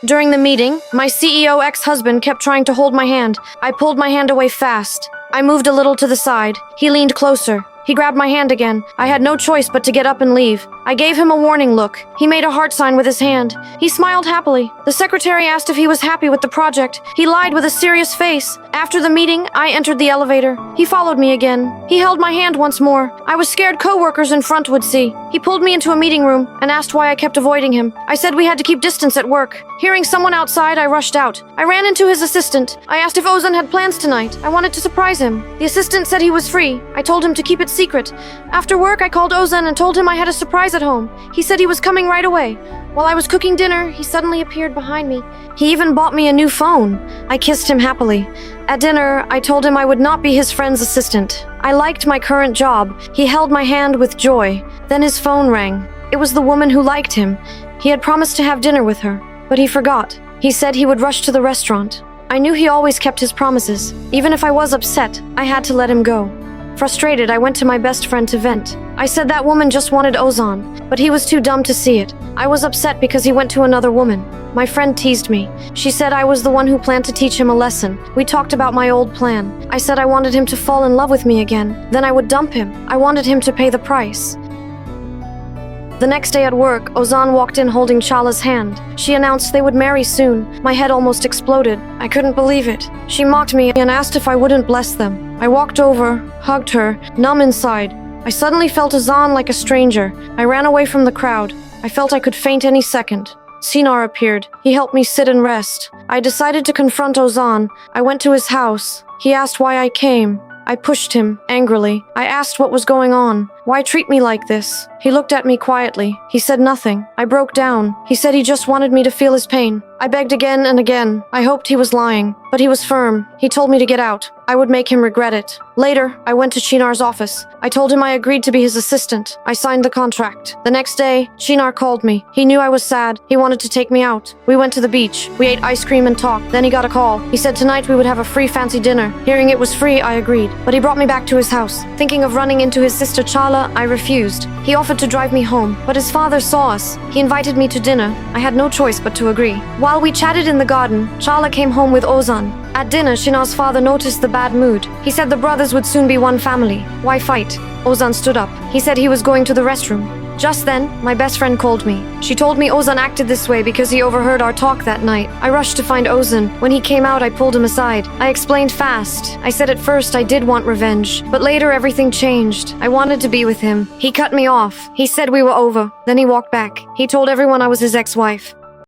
During the meeting, my CEO ex-husband kept trying to hold my hand. I pulled my hand away fast. I moved a little to the side. He leaned closer. He grabbed my hand again. I had no choice but to get up and leave. I gave him a warning look. He made a heart sign with his hand. He smiled happily. The secretary asked if he was happy with the project. He lied with a serious face. After the meeting, I entered the elevator. He followed me again. He held my hand once more. I was scared coworkers in front would see. He pulled me into a meeting room and asked why I kept avoiding him. I said we had to keep distance at work. Hearing someone outside, I rushed out. I ran into his assistant. I asked if Ozan had plans tonight. I wanted to surprise him. The assistant said he was free. I told him to keep it secret. After work, I called Ozan and told him I had a surprise at home. He said he was coming right away. While I was cooking dinner, he suddenly appeared behind me. He even bought me a new phone. I kissed him happily. At dinner, I told him I would not be his friend's assistant. I liked my current job. He held my hand with joy. Then his phone rang. It was the woman who liked him. He had promised to have dinner with her, but he forgot. He said he would rush to the restaurant. I knew he always kept his promises. Even if I was upset, I had to let him go. Frustrated, I went to my best friend to vent. I said that woman just wanted Ozan, but he was too dumb to see it. I was upset because he went to another woman. My friend teased me. She said I was the one who planned to teach him a lesson. We talked about my old plan. I said I wanted him to fall in love with me again. Then I would dump him. I wanted him to pay the price. The next day at work, Ozan walked in holding Chala's hand. She announced they would marry soon. My head almost exploded. I couldn't believe it. She mocked me and asked if I wouldn't bless them. I walked over, hugged her, numb inside. I suddenly felt Ozan like a stranger. I ran away from the crowd. I felt I could faint any second. Sinar appeared. He helped me sit and rest. I decided to confront Ozan. I went to his house. He asked why I came. I pushed him, angrily. I asked what was going on. Why treat me like this? He looked at me quietly. He said nothing. I broke down. He said he just wanted me to feel his pain. I begged again and again. I hoped he was lying, but he was firm. He told me to get out. I would make him regret it. Later, I went to Chinar's office. I told him I agreed to be his assistant. I signed the contract. The next day, Chinar called me. He knew I was sad. He wanted to take me out. We went to the beach. We ate ice cream and talked. Then he got a call. He said tonight we would have a free fancy dinner. Hearing it was free, I agreed. But he brought me back to his house. Thinking of running into his sister Chala, I refused. He offered to drive me home, but his father saw us. He invited me to dinner. I had no choice but to agree. While we chatted in the garden, Chala came home with Ozan. At dinner, Shinar's father noticed the bad mood. He said the brothers would soon be one family. Why fight? Ozan stood up. He said he was going to the restroom. Just then, my best friend called me. She told me Ozan acted this way because he overheard our talk that night. I rushed to find Ozan. When he came out, I pulled him aside. I explained fast. I said at first I did want revenge, but later everything changed. I wanted to be with him. He cut me off. He said we were over. Then he walked back. He told everyone I was his ex-wife.